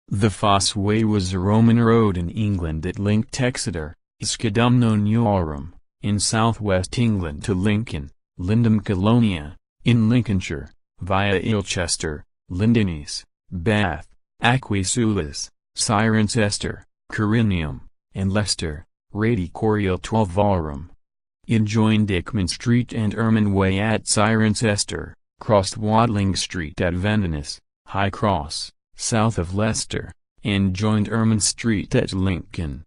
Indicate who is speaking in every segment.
Speaker 1: The Fosse Way was a Roman road in England that linked Exeter, Scudamno-Newalram, in southwest England to Lincoln, Lindum Colonia, in Lincolnshire, via Ilchester, Lindenies, Bath, Aquisulas, Cirencester, Corinium, and Leicester, Radi Coriol 12 It joined Dickman Street and Ermine Way at Cirencester, crossed Watling Street at Vendeness, High Cross, south of Leicester, and joined Ermine Street at Lincoln.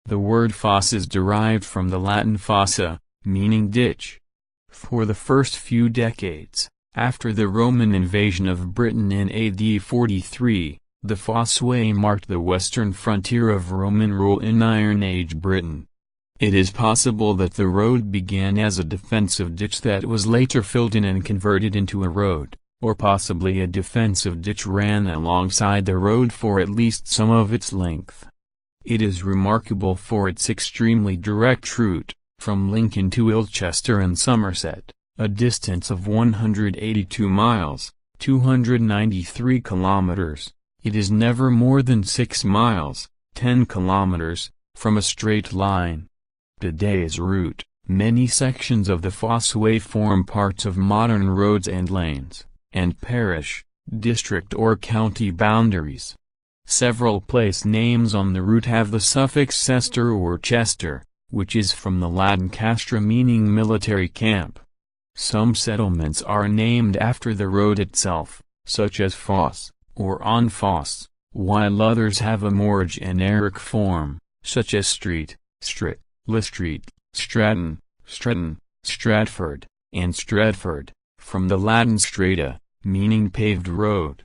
Speaker 1: The word fosse is derived from the Latin fossa, meaning ditch. For the first few decades, after the Roman invasion of Britain in AD 43, the Fosse Way marked the western frontier of Roman rule in Iron Age Britain. It is possible that the road began as a defensive ditch that was later filled in and converted into a road, or possibly a defensive ditch ran alongside the road for at least some of its length. It is remarkable for its extremely direct route, from Lincoln to Ilchester and Somerset, a distance of 182 miles, 293 kilometers. It is never more than 6 miles, 10 kilometers, from a straight line. Today's route, many sections of the Fosse Way form parts of modern roads and lanes, and parish, district or county boundaries. Several place names on the route have the suffix cester or chester, which is from the Latin castra meaning military camp. Some settlements are named after the road itself, such as Foss, or on Foss, while others have a more generic form, such as Street, Strit, Listreet, Stratton, Stretton, Stratford, and Stratford, from the Latin strata, meaning paved road.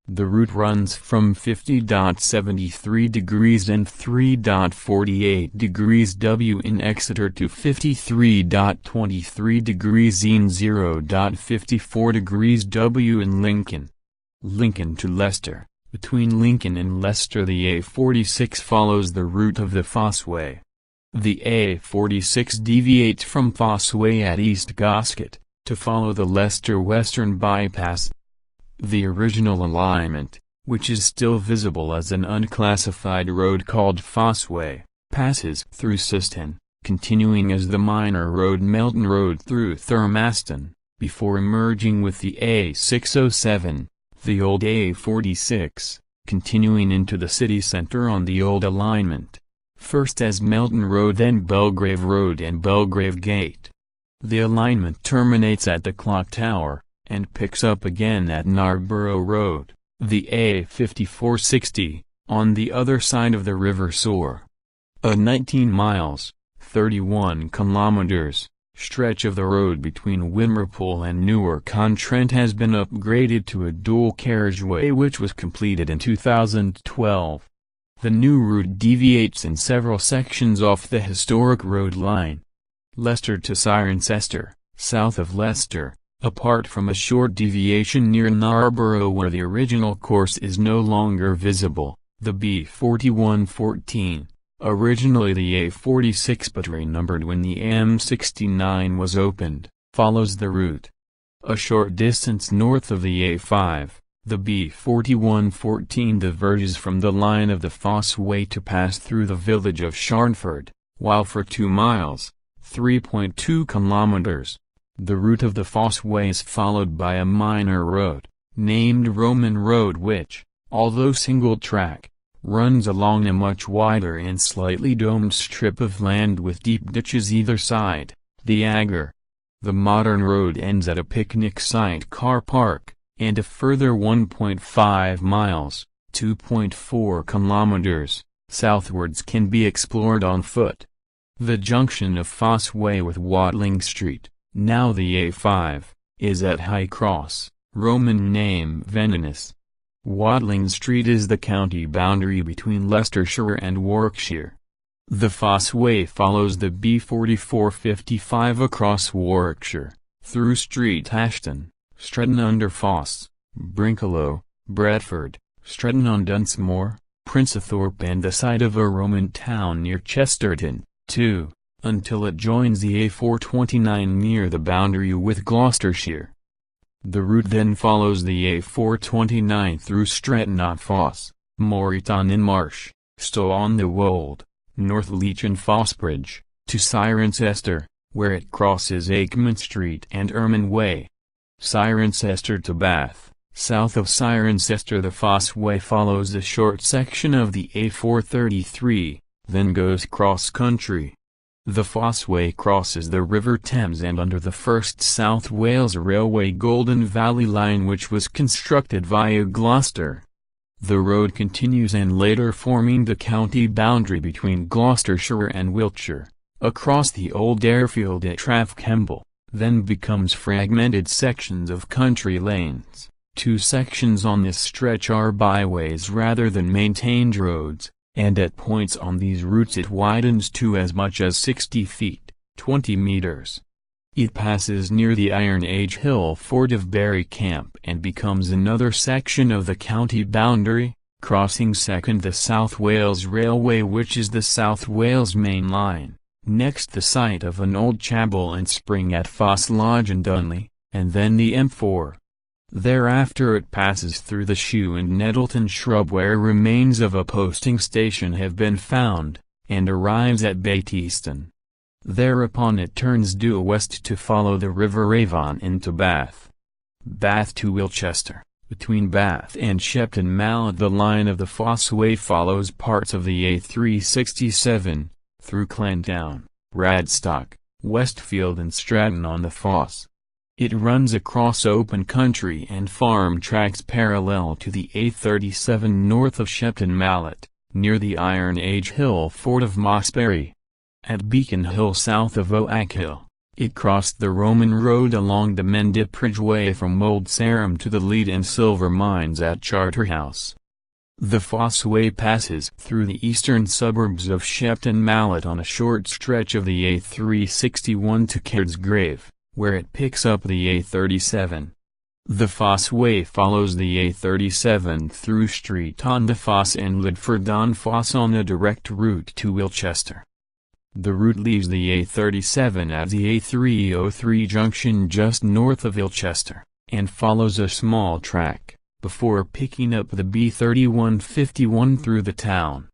Speaker 1: The route runs from 50.73 degrees and 3.48 degrees W in Exeter to 53.23 degrees and 0.54 degrees W in Lincoln. Lincoln to Leicester. Between Lincoln and Leicester the A46 follows the route of the Fosse Way. The A46 deviates from Fosse Way at East Gosket, to follow the Leicester Western Bypass. The original alignment, which is still visible as an unclassified road called Fosse Way, passes through Siston, continuing as the minor road Melton Road through Thurmaston, before merging with the A607, the old A46, continuing into the city centre on the old alignment, first as Melton Road then Belgrave Road and Belgrave Gate. The alignment terminates at the Clock Tower, and picks up again at Narborough Road, the A5460, on the other side of the River Soar. A 19 miles, 31 kilometers, stretch of the road between Wimmerpool and Newark-on-Trent has been upgraded to a dual carriageway which was completed in 2012. The new route deviates in several sections off the historic road line. Leicester to Cirencester, south of Leicester, apart from a short deviation near Narborough where the original course is no longer visible, the B4114, originally the A46 but renumbered when the M69 was opened, follows the route. A short distance north of the A5, the B4114 diverges from the line of the Fosse Way to pass through the village of Sharnford, while for 2 miles, 3.2 kilometers, the route of the Fosse Way is followed by a minor road, named Roman Road which, although single-track, runs along a much wider and slightly domed strip of land with deep ditches either side, the Agger. The modern road ends at a picnic site car park, and a further 1.5 miles, 2.4 kilometers, southwards can be explored on foot. The junction of Fosse Way with Watling Street, now the A5, is at High Cross, Roman name Vendeness. Watling Street is the county boundary between Leicestershire and Warwickshire. The Fosse Way follows the B4455 across Warwickshire, through Street Ashton, Stretton-under-Foss, Brinklow, Bradford, Stretton-on-Dunsmore, Princethorpe and the site of a Roman town near Chesterton, 2. until it joins the A429 near the boundary with Gloucestershire. The route then follows the A429 through Stretton-on-Fosse, Moreton-in-Marsh, Stow-on-the-Wold, North Leach and Fossbridge, to Cirencester, where it crosses Akeman Street and Ermine Way. Cirencester to Bath. South of Cirencester the Fosse Way follows a short section of the A433, then goes cross-country. The Fosse Way crosses the River Thames and under the first South Wales Railway Golden Valley Line, which was constructed via Gloucester. The road continues and later forming the county boundary between Gloucestershire and Wiltshire, across the old airfield at Traffkemble, then becomes fragmented sections of country lanes. Two sections on this stretch are byways rather than maintained roads, and at points on these routes it widens to as much as 60 feet, 20 meters. It passes near the Iron Age hill fort of Barry Camp and becomes another section of the county boundary, crossing second the South Wales Railway, which is the South Wales Main Line, next the site of an old chapel and spring at Fosse Lodge in Dunley, and then the M4. Thereafter it passes through the Shoe and Nettleton Shrub where remains of a posting station have been found, and arrives at Bateaston. Thereupon it turns due west to follow the River Avon into Bath. Bath to Wilchester. Between Bath and Shepton Mallet the line of the Fosse Way follows parts of the A367, through Clantown, Radstock, Westfield and Stratton-on-the-Fosse. It runs across open country and farm tracks parallel to the A37 north of Shepton Mallet, near the Iron Age hill fort of Mossbury. At Beacon Hill south of Oak Hill, it crossed the Roman road along the Mendipridge Way from Old Sarum to the lead and silver mines at Charterhouse. The Fosse Way passes through the eastern suburbs of Shepton Mallet on a short stretch of the A361 to Cairdesgrave, where it picks up the A37. The Fosse Way follows the A37 through Street-on-the-Fosse and Lidford-on-Fosse on a direct route to Wilchester. The route leaves the A37 at the A303 junction just north of Wilchester, and follows a small track, before picking up the B3151 through the town.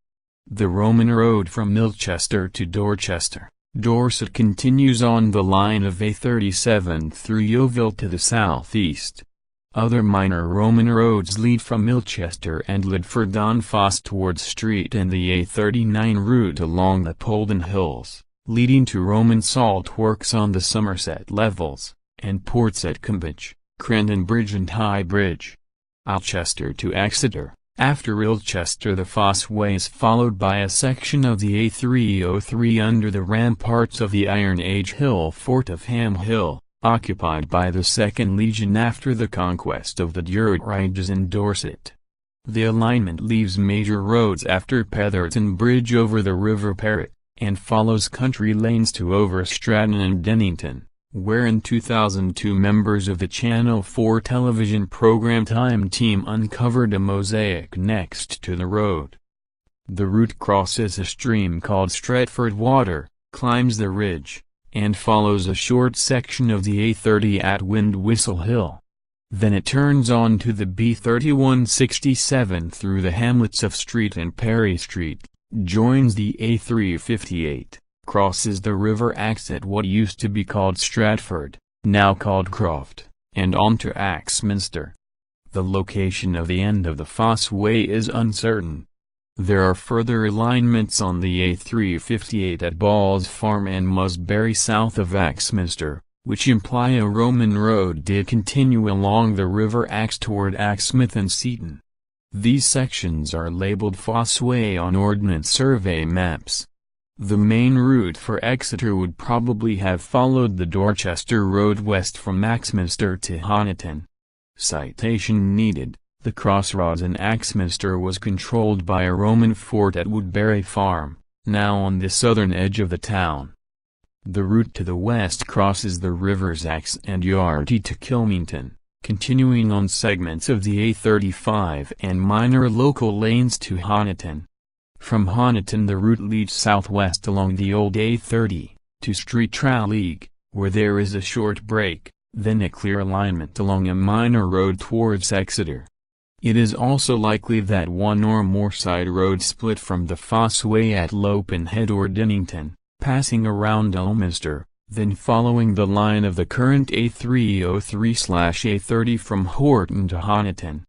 Speaker 1: The Roman road from Milchester to Dorchester, Dorset continues on the line of A37 through Yeovil to the southeast. Other minor Roman roads lead from Milchester and Lidford-on-Fosse towards Street and the A39 route along the Polden Hills, leading to Roman salt works on the Somerset levels, and ports at Cambridge, Crendon Bridge and High Bridge. Alchester to Exeter. After Ilchester the Fosse Way is followed by a section of the A303 under the ramparts of the Iron Age hill fort of Ham Hill, occupied by the 2nd Legion after the conquest of the Duriges in Dorset. The alignment leaves major roads after Petherton Bridge over the River Parrett, and follows country lanes to over Stratton and Dennington, where in 2002 members of the Channel 4 television program Time Team uncovered a mosaic next to the road. The route crosses a stream called Stretford Water, climbs the ridge, and follows a short section of the A30 at Windwhistle Hill. Then it turns on to the B3167 through the hamlets of Street and Perry Street, joins the A358. Crosses the River Axe at what used to be called Stratford, now called Croft, and on to Axminster. The location of the end of the Fosse Way is uncertain. There are further alignments on the A358 at Balls Farm and Musbury south of Axminster, which imply a Roman road did continue along the River Axe toward Axmouth and Seaton. These sections are labeled Fosse Way on Ordnance Survey maps. The main route for Exeter would probably have followed the Dorchester Road west from Axminster to Honiton. Citation needed. The crossroads in Axminster was controlled by a Roman fort at Woodbury Farm, now on the southern edge of the town. The route to the west crosses the rivers Axe and Yardley to Kilmington, continuing on segments of the A35 and minor local lanes to Honiton. From Honiton the route leads southwest along the old A30, to Street Traleague, where there is a short break, then a clear alignment along a minor road towards Exeter. It is also likely that one or more side roads split from the Fosse Way at Lopenhead or Dinnington, passing around Elminster, then following the line of the current A303/A30 from Horton to Honiton.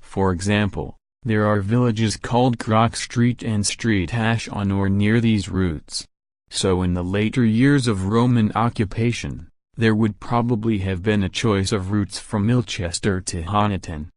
Speaker 1: For example, there are villages called Crock Street and Street Hash on or near these routes. So in the later years of Roman occupation, there would probably have been a choice of routes from Ilchester to Honiton.